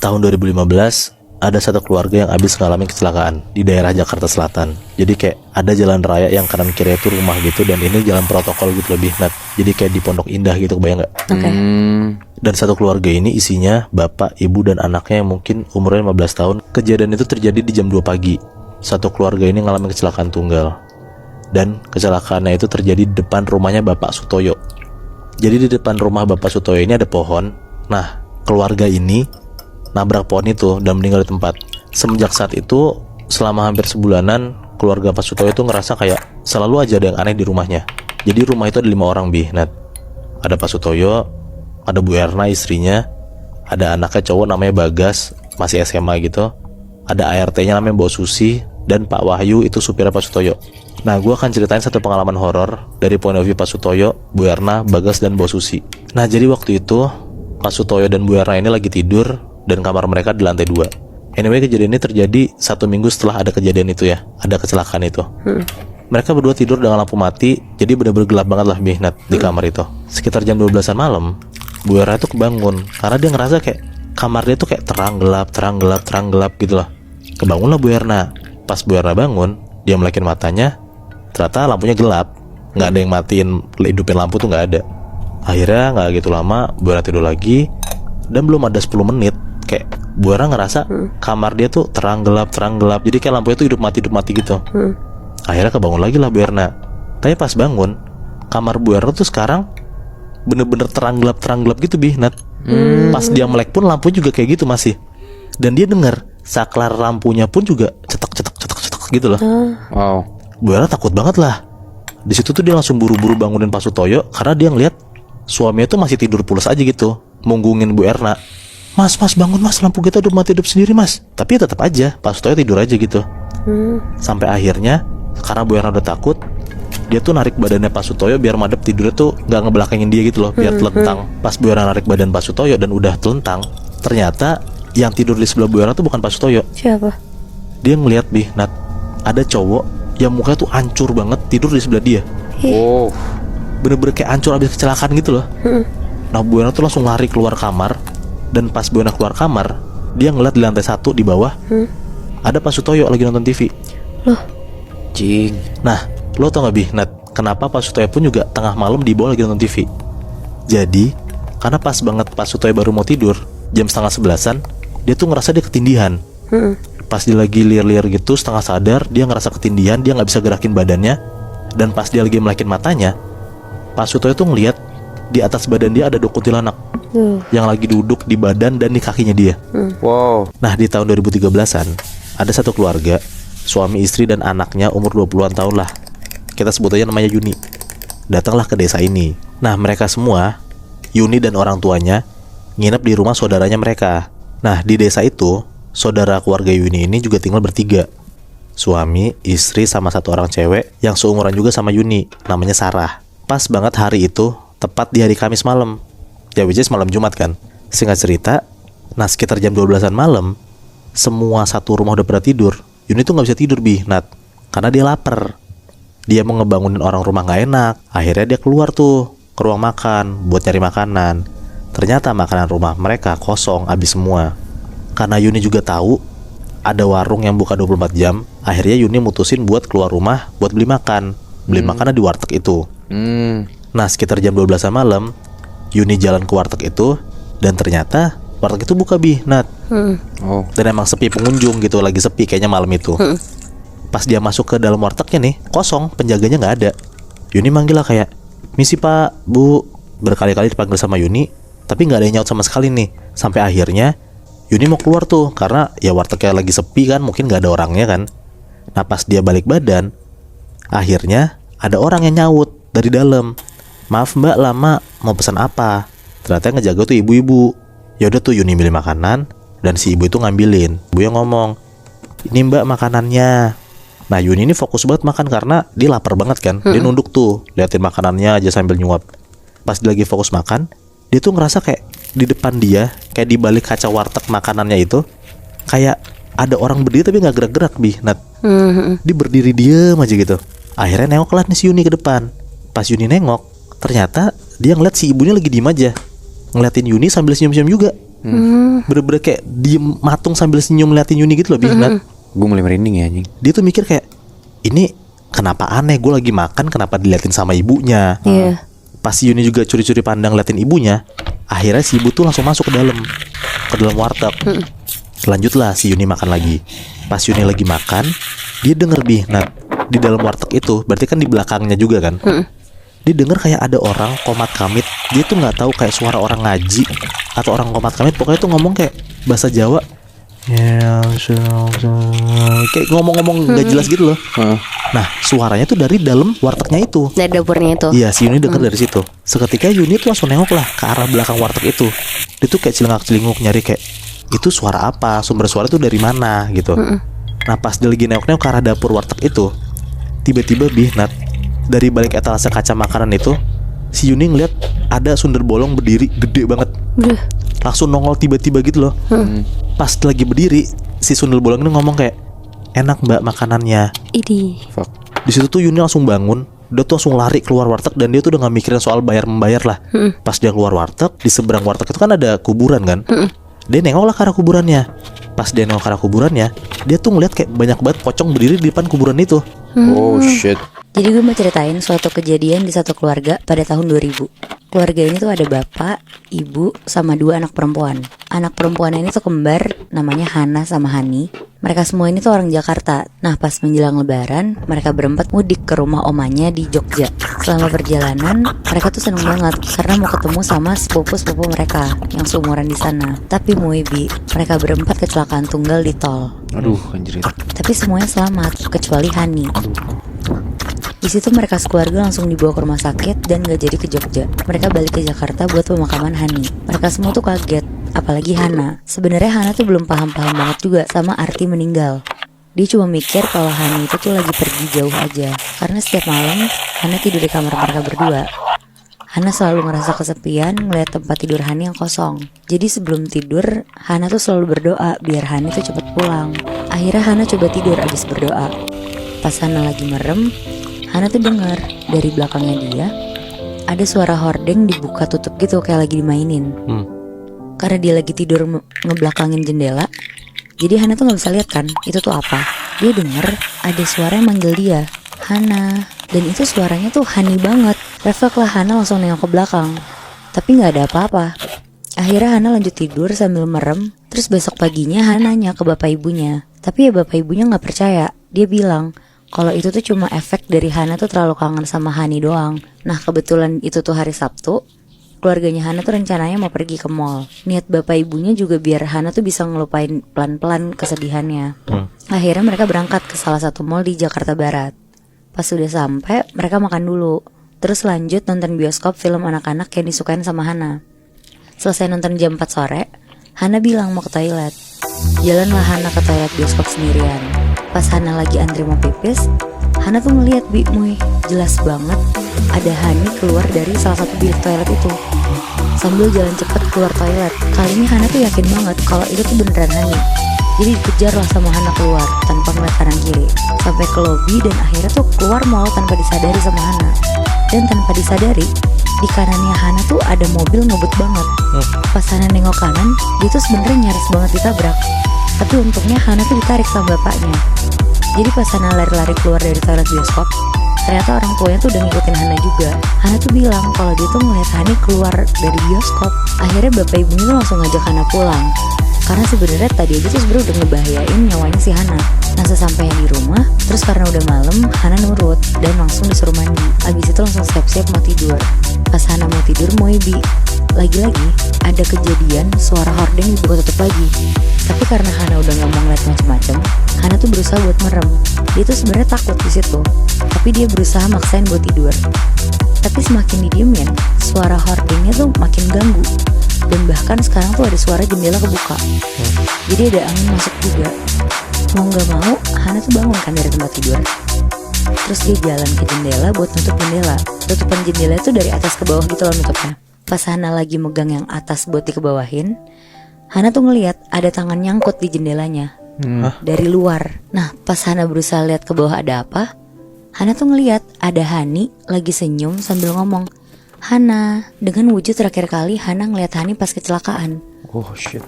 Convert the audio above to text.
Tahun 2015 ada satu keluarga yang habis ngalamin kecelakaan di daerah Jakarta Selatan. Jadi kayak ada jalan raya yang kanan kiri itu rumah gitu, dan ini jalan protokol gitu lebih Nat. Jadi kayak di Pondok Indah gitu, kebayang gak? Oke. Dan satu keluarga ini isinya bapak, ibu, dan anaknya yang mungkin umurnya 15 tahun. Kejadian itu terjadi di jam 2 pagi. Satu keluarga ini ngalamin kecelakaan tunggal. Dan kecelakaannya itu terjadi di depan rumahnya Bapak Sutoyo. Jadi di depan rumah Bapak Sutoyo ini ada pohon. Nah, keluarga ini nabrak pohon itu dan meninggal di tempat. Semenjak saat itu, selama hampir sebulanan, keluarga Pak Sutoyo itu ngerasa kayak selalu aja ada yang aneh di rumahnya. Jadi rumah itu ada 5 orang, Nat. Ada Pak Sutoyo, ada Bu Erna istrinya, ada anaknya cowok namanya Bagas, masih SMA gitu, ada ART-nya namanya Mbak Susi, dan Pak Wahyu itu supirnya Pak Sutoyo. Nah, gue akan ceritain satu pengalaman horor dari point of view Pak Sutoyo, Bu Erna, Bagas, dan Mbak Susi. Nah, jadi waktu itu Pak Sutoyo dan Bu Erna ini lagi tidur dan kamar mereka di lantai 2. Anyway, kejadian ini terjadi 1 minggu setelah ada kejadian itu ya, ada kecelakaan itu. Mereka berdua tidur dengan lampu mati, jadi benar-benar gelap banget lah Nat di kamar itu. Sekitar jam 12-an malam, Bu Era itu kebangun karena dia ngerasa kayak kamar dia tuh kayak terang gelap gitu lah. Kebangunlah Bu Erna. Pas Bu Erna bangun, dia melekin matanya, ternyata lampunya gelap, nggak ada yang matiin, hidupin lampu tuh nggak ada. Akhirnya nggak gitu lama, Bu Erna tidur lagi, dan belum ada 10 menit kayak Bu Erna ngerasa kamar dia tuh terang gelap, jadi kayak lampunya tuh hidup mati gitu. Akhirnya kebangun lagi lah Bu Erna. Tapi pas bangun, kamar Bu Erna tuh sekarang bener-bener terang gelap gitu Nat. Pas dia melek pun lampu juga kayak gitu masih. Dan dia denger saklar lampunya pun juga cetok gitu loh. Wow. Bu Erna takut banget lah. Di situ tuh dia langsung buru-buru bangunin Pak Sutoyo karena dia ngeliat suaminya tuh masih tidur pulas aja gitu, munggungin Bu Erna. Mas bangun mas, lampu kita udah mati hidup sendiri mas. Tapi tetap aja Pak Sutoyo tidur aja gitu. Sampai akhirnya karena Bu Erna udah takut, dia tuh narik badannya Pak Sutoyo biar madep tidurnya tuh gak ngebelakangin dia gitu loh, biar telentang. Pas Bu Erna narik badan Pak Sutoyo dan udah telentang, ternyata yang tidur di sebelah Bu Erna tuh bukan Pak Sutoyo. Siapa? Dia ngeliat Nat, ada cowok yang mukanya tuh hancur banget tidur di sebelah dia. Oh. Bener-bener kayak hancur abis kecelakaan gitu loh. Nah, Bu Erna tuh langsung lari keluar kamar. Dan pas Bu Erna keluar kamar, dia ngeliat di lantai 1 di bawah ada Pak Sutoyo lagi nonton TV. Loh, Cing. Nah, lo tau gak Nat, kenapa Pak Sutoyo pun juga tengah malam di bawah lagi nonton TV? Jadi, karena pas banget Pak Sutoyo baru mau tidur, jam setengah 11-an, dia tuh ngerasa dia ketindihan. Pas dia lagi liar-liar gitu, setengah sadar, dia ngerasa ketindihan, dia gak bisa gerakin badannya. Dan pas dia lagi melekin matanya, Pak Sutoyo tuh ngeliat di atas badan dia ada 2 kuntilanak yang lagi duduk di badan dan di kakinya dia. wow. Nah, di tahun 2013-an ada satu keluarga, suami istri dan anaknya umur 20-an tahun lah. Kita sebut aja namanya Yuni. Datanglah ke desa ini. Nah, mereka semua, Yuni dan orang tuanya, nginep di rumah saudaranya mereka. Nah, di desa itu, saudara keluarga Yuni ini juga tinggal bertiga. Suami, istri, sama 1 orang cewek yang seumuran juga sama Yuni, namanya Sarah. Pas banget hari itu, tepat di hari Kamis malam. Ya, which is malam Jumat kan. Singkat cerita, nah sekitar jam 12-an malam, semua satu rumah udah pada tidur. Yuni tuh gak bisa tidur Nat, karena dia lapar. Dia mau ngebangunin orang rumah gak enak. Akhirnya dia keluar tuh ke ruang makan buat nyari makanan. Ternyata makanan rumah mereka kosong, habis semua. Karena Yuni juga tahu ada warung yang buka 24 jam, akhirnya Yuni mutusin buat keluar rumah buat beli makan. Beli makanan di warteg itu. Nah, sekitar jam 12-an malam, Yuni jalan ke warteg itu, dan ternyata warteg itu buka Nat. Oh. Dan emang sepi pengunjung gitu, lagi sepi kayaknya malam itu. Pas dia masuk ke dalam wartegnya nih, kosong, penjaganya gak ada. Yuni manggil lah kayak, "Misi pak, bu." Berkali-kali dipanggil sama Yuni, tapi gak ada yang nyaut sama sekali nih. Sampai akhirnya Yuni mau keluar tuh, karena ya wartegnya lagi sepi kan, mungkin gak ada orangnya kan. Nah, pas dia balik badan, akhirnya ada orang yang nyaut dari dalam. "Maaf mbak, lama, mau pesan apa?" Ternyata yang ngejaga tuh ibu-ibu. Ya udah tuh Yuni milih makanan, dan si ibu itu ngambilin. Ibu yang ngomong, "Ini mbak makanannya." Nah, Yuni ini fokus banget makan karena dia lapar banget kan. Dia nunduk tuh, liatin makanannya aja sambil nyuap. Pas dia lagi fokus makan, dia tuh ngerasa kayak di depan dia, kayak di balik kaca warteg makanannya itu, kayak ada orang berdiri tapi gak gerak-gerak Nat. Dia berdiri diem aja gitu. Akhirnya nengok lah nih si Yuni ke depan. Pas Yuni nengok, ternyata dia ngeliat si ibunya lagi diem aja, ngeliatin Yuni sambil senyum-senyum juga. Bener-bener kayak diem matung sambil senyum liatin Yuni gitu loh Bi. Nat. Gue mulai merinding ya anjing. Dia tuh mikir kayak, ini kenapa aneh, gue lagi makan kenapa diliatin sama ibunya. Iya. Pas Yuni juga curi-curi pandang liatin ibunya, akhirnya si ibu tuh langsung masuk ke dalam warteg. Lanjutlah si Yuni makan lagi. Pas Yuni lagi makan, dia denger Bi, Nat, di dalam warteg itu, berarti kan di belakangnya juga kan. Dia denger kayak ada orang komat kamit. Dia tuh nggak tahu kayak suara orang ngaji atau orang komat kamit. Pokoknya tuh ngomong kayak bahasa Jawa. Kayak ngomong-ngomong nggak jelas gitu loh. Nah suaranya tuh dari dalam wartegnya itu. Dari dapurnya itu. Iya si Yuni denger dari situ. Seketika Yuni tuh langsung nengok lah ke arah belakang warteg itu. Dia tuh kayak celingak-celinguk nyari kayak, itu suara apa, sumber suara tuh dari mana gitu. Nah pas dia lagi nengok-nengok ke arah dapur warteg itu, tiba-tiba Bi, Nat, dari balik etalase kaca makanan itu, si Yuni ngeliat ada sundel bolong berdiri gede banget. Langsung nongol tiba-tiba gitu loh. Pas lagi berdiri, si sundel bolong ini ngomong kayak, enak mbak makanannya. Idi. Fuck. Di situ tuh Yuni langsung bangun. Dia tuh langsung lari keluar warteg dan dia tuh udah gak mikirin soal bayar-membayar lah. Pas dia keluar warteg, di seberang warteg itu kan ada kuburan kan. Dia nengok lah ke arah kuburannya. Pas dia nengok ke arah kuburannya, dia tuh ngeliat kayak banyak banget pocong berdiri di depan kuburan itu. Oh shit. Jadi gue mau ceritain suatu kejadian di satu keluarga pada tahun 2000. Keluarga ini tuh ada bapak, ibu, sama 2 anak perempuan. Anak perempuan ini tuh kembar, namanya Hana sama Hani. Mereka semua ini tuh orang Jakarta. Nah pas menjelang lebaran, mereka berempat mudik ke rumah omanya di Jogja. Selama perjalanan, mereka tuh seneng banget karena mau ketemu sama sepupu-sepupu mereka yang seumuran di sana. Tapi Muebi, mereka berempat kecelakaan tunggal di tol. Aduh anjir. Tapi semuanya selamat, kecuali Hani. Di situ mereka sekeluarga langsung dibawa ke rumah sakit dan gak jadi ke Jogja. Mereka balik ke Jakarta buat pemakaman Hani. Mereka semua tuh kaget, apalagi Hana. Sebenarnya Hana tuh belum paham-paham banget juga sama arti meninggal. Dia cuma mikir kalau Hani itu tuh lagi pergi jauh aja. Karena setiap malam Hana tidur di kamar mereka berdua. Hana selalu ngerasa kesepian ngeliat tempat tidur Hani yang kosong. Jadi sebelum tidur, Hana tuh selalu berdoa biar Hani tuh cepet pulang. Akhirnya Hana coba tidur abis berdoa. Pas Hana lagi merem, Hana tuh dengar dari belakangnya dia ada suara hordeng dibuka tutup gitu kayak lagi dimainin. Karena dia lagi tidur ngebelakangin jendela, jadi Hana tuh nggak bisa lihat kan itu tuh apa. Dia dengar ada suara yang manggil dia, Hana, dan itu suaranya tuh Hani banget. Refleks lah Hana langsung nengok ke belakang, tapi nggak ada apa-apa. Akhirnya Hana lanjut tidur sambil merem. Terus besok paginya Hana nanya ke bapak ibunya, tapi ya bapak ibunya nggak percaya. Dia bilang kalau itu tuh cuma efek dari Hana tuh terlalu kangen sama Hani doang. Nah kebetulan itu tuh hari Sabtu, keluarganya Hana tuh rencananya mau pergi ke mall. Niat bapak ibunya juga biar Hana tuh bisa ngelupain pelan-pelan kesedihannya. Akhirnya mereka berangkat ke salah satu mall di Jakarta Barat. Pas sudah sampai, mereka makan dulu. Terus lanjut nonton bioskop film anak-anak yang disukain sama Hana. Selesai nonton jam 4 sore, Hana bilang mau ke toilet. Jalanlah Hana ke toilet bioskop sendirian. Pas Hana lagi antri mau pipis, Hana tuh ngeliat jelas banget ada Hani keluar dari salah satu bilik toilet itu. Sambil jalan cepet keluar toilet. Kali ini Hana tuh yakin banget kalau itu tuh beneran Hani. Jadi dikejar lah sama Hana keluar tanpa ngeliat kanan kiri. Sampai ke lobi dan akhirnya tuh keluar mall tanpa disadari sama Hana. Dan tanpa disadari, di kanannya Hana tuh ada mobil ngebut banget. Pas Hana nengok kanan, dia tuh sebenarnya nyaris banget ditabrak. Tapi untungnya Hana tuh ditarik sama bapaknya. Jadi pas Hana lari-lari keluar dari toilet bioskop, ternyata orang tuanya tuh udah ngikutin Hana juga. Hana tuh bilang kalau dia tuh ngeliat Hani keluar dari bioskop. Akhirnya bapak ibunya tuh langsung ngajak Hana pulang. Karena sebenarnya tadi aja tuh sebenarnya udah ngebahayain nyawanya si Hana. Nah sesampainya di rumah, terus karena udah malam, Hana nurut dan langsung disuruh mandi. Abis itu langsung siap-siap mau tidur. Pas Hana mau tidur, Moebi lagi-lagi ada kejadian suara hordeng dibuka tutup lagi. Tapi karena Hana udah gak mau ngeliat macem-macem, Hana tuh berusaha buat merem. Dia tuh sebenarnya takut di situ, tapi dia berusaha maksain buat tidur. Tapi semakin didiemin, suara hordengnya tuh makin ganggu. Dan bahkan sekarang tuh ada suara jendela kebuka. Jadi ada angin masuk juga. Mau gak mau, Hana tuh bangun kan dari tempat tidur. Terus dia jalan ke jendela buat nutup jendela. Tutupan jendela itu dari atas ke bawah gitu loh nutupnya. Pas Hana lagi megang yang atas buat dikebawahin, Hana tuh ngeliat ada tangan nyangkut di jendelanya dari luar. Nah pas Hana berusaha lihat ke bawah ada apa, Hana tuh ngeliat ada Hani lagi senyum sambil ngomong, Hana. Dengan wujud terakhir kali Hana ngeliat Hani pas kecelakaan. Oh shit.